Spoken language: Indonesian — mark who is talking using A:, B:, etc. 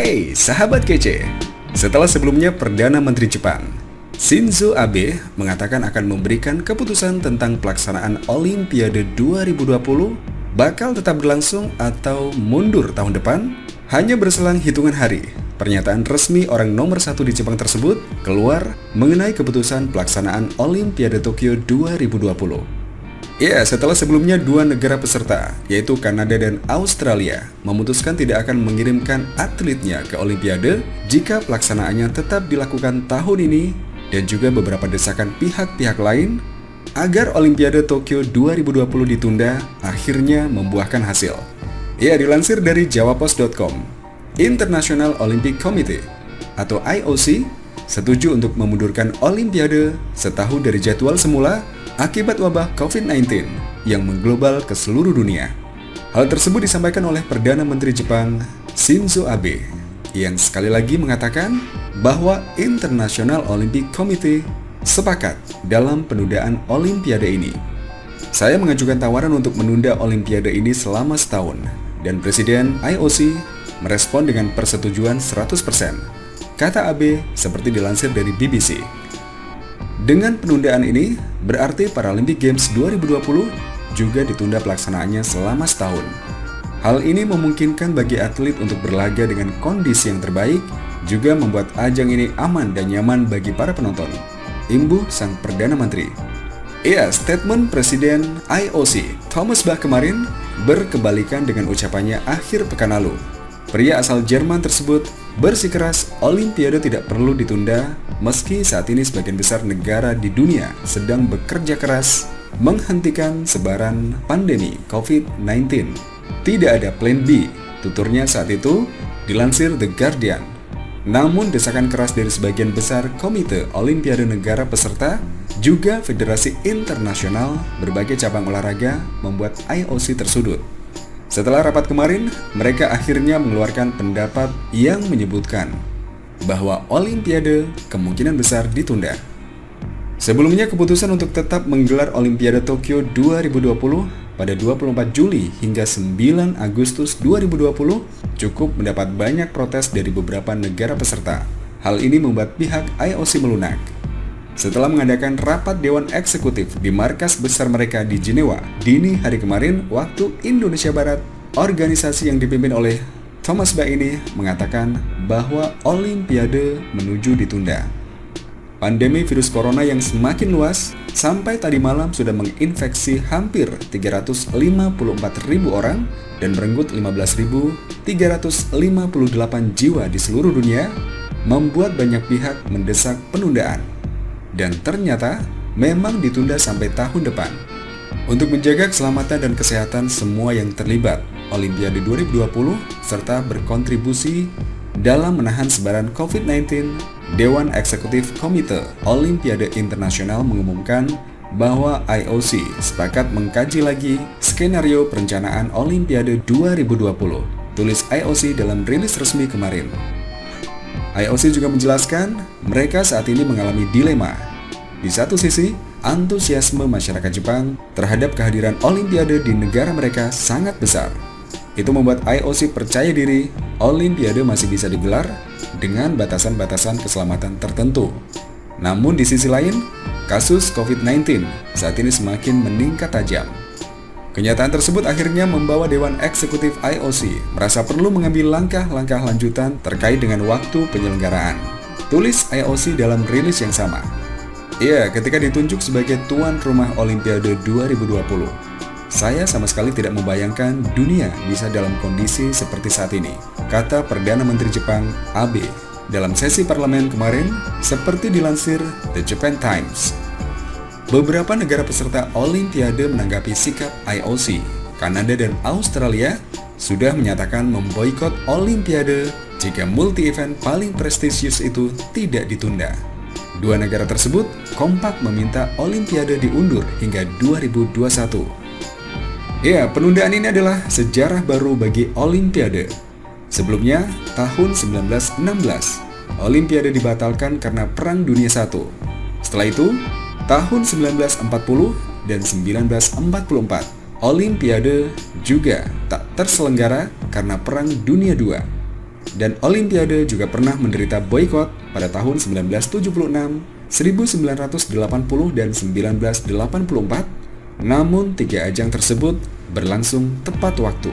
A: Hey, sahabat kece. Setelah sebelumnya Perdana Menteri Jepang, Shinzo Abe mengatakan akan memberikan keputusan tentang pelaksanaan Olimpiade 2020 bakal tetap berlangsung atau mundur tahun depan, hanya berselang hitungan hari. Pernyataan resmi orang nomor satu di Jepang tersebut keluar mengenai keputusan pelaksanaan Olimpiade Tokyo 2020. Ya, setelah sebelumnya dua negara peserta, yaitu Kanada dan Australia, memutuskan tidak akan mengirimkan atletnya ke Olimpiade jika pelaksanaannya tetap dilakukan tahun ini, dan juga beberapa desakan pihak-pihak lain agar Olimpiade Tokyo 2020 ditunda akhirnya membuahkan hasil. Ya, dilansir dari jawapos.com, International Olympic Committee atau IOC setuju untuk memundurkan Olimpiade setahun dari jadwal semula akibat wabah COVID-19 yang mengglobal ke seluruh dunia. Hal tersebut disampaikan oleh Perdana Menteri Jepang Shinzo Abe yang sekali lagi mengatakan bahwa International Olympic Committee sepakat dalam penundaan Olimpiade ini. Saya mengajukan tawaran untuk menunda Olimpiade ini selama setahun dan Presiden IOC merespon dengan persetujuan 100%, kata Abe seperti dilansir dari BBC. Dengan penundaan ini, berarti Paralympic Games 2020 juga ditunda pelaksanaannya selama setahun. Hal ini memungkinkan bagi atlet untuk berlaga dengan kondisi yang terbaik, juga membuat ajang ini aman dan nyaman bagi para penonton, imbuh sang Perdana Menteri. Ya, statement Presiden IOC Thomas Bach kemarin berkebalikan dengan ucapannya akhir pekan lalu. Pria asal Jerman tersebut bersikeras Olimpiade tidak perlu ditunda meski saat ini sebagian besar negara di dunia sedang bekerja keras menghentikan sebaran pandemi COVID-19. Tidak ada plan B, tuturnya saat itu, dilansir The Guardian. Namun desakan keras dari sebagian besar Komite Olimpiade negara peserta juga Federasi Internasional berbagai cabang olahraga membuat IOC tersudut. Setelah rapat kemarin, mereka akhirnya mengeluarkan pendapat yang menyebutkan bahwa Olimpiade kemungkinan besar ditunda. Sebelumnya keputusan untuk tetap menggelar Olimpiade Tokyo 2020 pada 24 Juli hingga 9 Agustus 2020 cukup mendapat banyak protes dari beberapa negara peserta. Hal ini membuat pihak IOC melunak. Setelah mengadakan rapat Dewan Eksekutif di markas besar mereka di Jenewa dini hari kemarin waktu Indonesia Barat, organisasi yang dipimpin oleh Thomas Bach ini mengatakan bahwa Olimpiade menuju ditunda. Pandemi virus corona yang semakin luas sampai tadi malam sudah menginfeksi hampir 354.000 orang dan merenggut 15.358 jiwa di seluruh dunia, membuat banyak pihak mendesak penundaan. Dan ternyata memang ditunda sampai tahun depan. Untuk menjaga keselamatan dan kesehatan semua yang terlibat Olimpiade 2020 serta berkontribusi dalam menahan sebaran COVID-19, Dewan Eksekutif Komite Olimpiade Internasional mengumumkan bahwa IOC sepakat mengkaji lagi skenario perencanaan Olimpiade 2020, tulis IOC dalam rilis resmi kemarin. IOC juga menjelaskan mereka saat ini mengalami dilema. Di satu sisi, antusiasme masyarakat Jepang terhadap kehadiran Olimpiade di negara mereka sangat besar. Itu membuat IOC percaya diri Olimpiade masih bisa digelar dengan batasan-batasan keselamatan tertentu. Namun di sisi lain, kasus COVID-19 saat ini semakin meningkat tajam. Kenyataan tersebut akhirnya membawa Dewan Eksekutif IOC merasa perlu mengambil langkah-langkah lanjutan terkait dengan waktu penyelenggaraan, tulis IOC dalam rilis yang sama. Ya, ketika ditunjuk sebagai tuan rumah Olimpiade 2020, saya sama sekali tidak membayangkan dunia bisa dalam kondisi seperti saat ini, kata Perdana Menteri Jepang Abe dalam sesi parlemen kemarin, seperti dilansir The Japan Times. Beberapa negara peserta Olimpiade menanggapi sikap IOC. Kanada dan Australia sudah menyatakan memboikot Olimpiade jika multi-event paling prestisius itu tidak ditunda. Dua negara tersebut kompak meminta Olimpiade diundur hingga 2021. Ya, penundaan ini adalah sejarah baru bagi Olimpiade. Sebelumnya, tahun 1916, Olimpiade dibatalkan karena Perang Dunia I. Setelah itu, tahun 1940 dan 1944, Olimpiade juga tak terselenggara karena Perang Dunia II. Dan Olimpiade juga pernah menderita boikot pada tahun 1976, 1980, dan 1984. Namun, tiga ajang tersebut berlangsung tepat waktu.